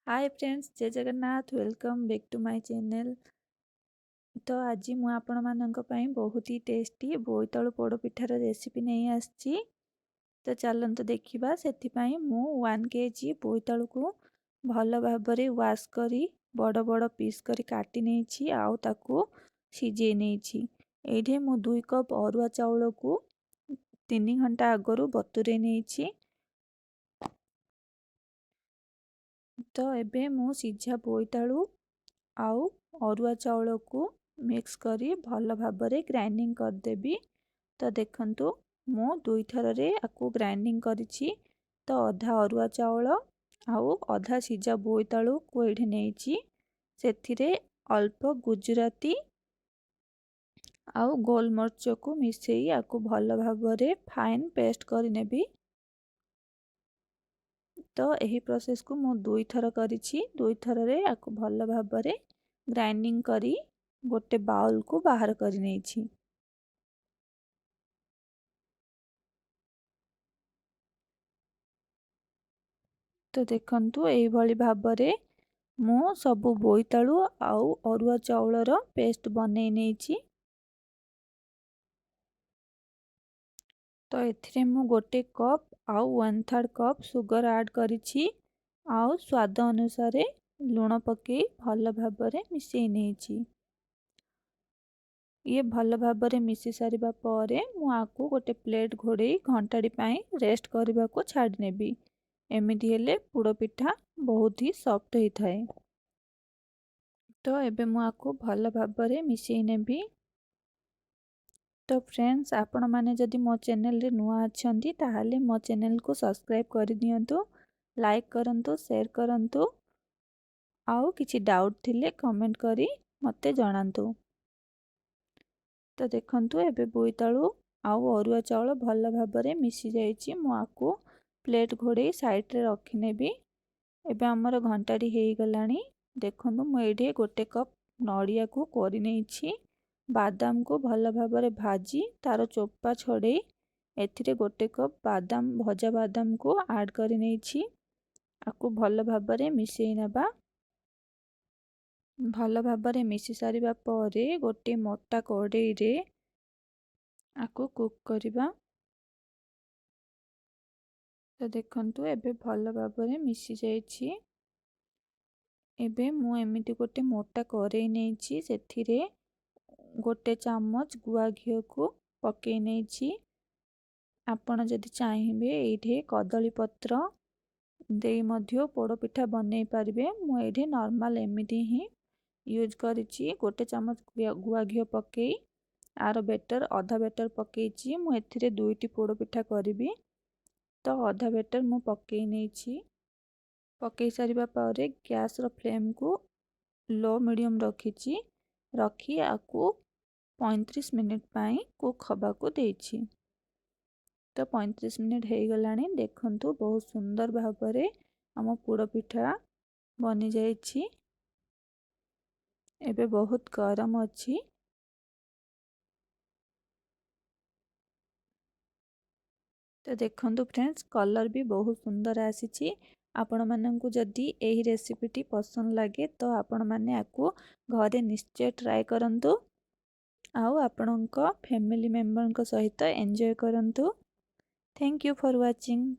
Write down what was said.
Hi friends, Jai Jagannath. Welcome back to my channel. तो आज मु आपण मानक पई बहुत ही टेस्टी बोईतालु पोड़पिठार रेसिपी नहीं आछि। तो चलंतु देखिबा। सेति पई मु 1 केजी बोईतालु को भल भाबरे वाश करी बड़ बड़ पीस करी काटी नहीं छी आउ ताकू सिझे नहीं छी। एठे मु 2 कप अरुआ चाउल को 3 घंटा आगरु बतुरे नहीं छी। तो एबे मु सिझा बोईतालु आउ अरुआ चाउल को मिक्स करी भल भाबरे ग्राइंडिंग कर देबी। तो देखंतु मु 2 थर रे आकु ग्राइंडिंग करिछि। तो अधा अरुआ चाउल आउ अधा सिझा बोईतालु को एठे नेछि। सेथिरे अल्प गुजराती आउ गोलमर्च को मिसेई आकु भल भाबरे फाइन पेस्ट करि नेबी। तो यही प्रोसेस को मु 2 थर करिछि। 2 थर रे आकु भल भाबरे ग्राइंडिंग करी गोटे बाउल को बाहर करि नेछि। तो देखंतु एही भली भाबरे मु सबु बोईतालु आउ अरुआ चाउलर पेस्ट बनै नेछि। तो एथिरे मु गोटे कप आउ 1/3 कप सुगर ऐड करिछि आउ स्वाद अनुसार लूण पके भल भाबरे मिसई नेछि। ये भल भाबरे मिसी सारिबा परे मु आकु गोटे प्लेट घोड़े घंटाडी पाई रेस्ट करबा को छाड़ी नेबी। एमिति हेले पोड़ पिठा बहुत ही सॉफ्ट ही थाए। तो एबे मु आकु भल भाबरे मिसई नेबी। तो फ्रेंड्स, आपण माने जदि मो चैनल रे नुआ अछंती ताहाले मो चैनल को सब्सक्राइब कर दियंतु, लाइक करंतु, शेयर करंतु आउ किछि डाउट थिले कमेंट करी मते जणांतु। तो देखंतु एबे बोईतालु आउ अरुआ चाउल भल भाबरे मिसी जाईची। मु आकु प्लेट घोड़े साइड रे रखि नेबी। एबे हमर घंटाडी हेई गलानी। देखंतु मु एठी गोटे कप नडिया को कोरि नेछि। बादाम को भल भाबरे भाजी तार चोपा छड़े एथिरे गोटे कप बादाम भजा बादाम को ऐड करि नेछि। आकु भल भाबरे मिसेई नबा। भल भाबरे मिसी सारिबा परे गोटे मोटा कड़ाई रे आकु कुक करिबा। तो देखंतु एबे भल भाबरे मिसी जाईछि। एबे मु एमिति गोटे मोटा कड़ाई नेछि। सेथिरे गोटे चामच गुआ घियो को पके नेछि। आपण जदि चाहिबे एठे कदली पत्र देई मध्य पोड़ पिठा बनै पारिबे। मु एठे नॉर्मल एमिति ही यूज करिछि। गोटे चामच गुआ घियो पकेई आर बेटर अधा बेटर पकेइछि। मु एथिरे 2टी पोड़ पिठा करिबी। तो अधा बेटर मु पकेई नेछि। पकेई सारिबा परे गैस रो फ्लेम को लो मीडियम रखिछि। रखी आकु 35 मिनिट पाई कुक हबा को देछि। तो 35 मिनिट हेई गलानी। देखंतु बहुत सुंदर भाबरे हम पोड़ पिठा बनि जाईछि। एबे बहुत गरम अछि। तो देखंतु फ्रेंड्स, कलर भी बहुत सुंदर आसीछि। आपण माननकु जदि एही रेसिपीटी पसंद लागे तो आपण माने आकु घरे निश्चय ट्राई करंतु आउ आपणक फैमिली मेंबर सहित एंजॉय करंतु। Thank you for watching.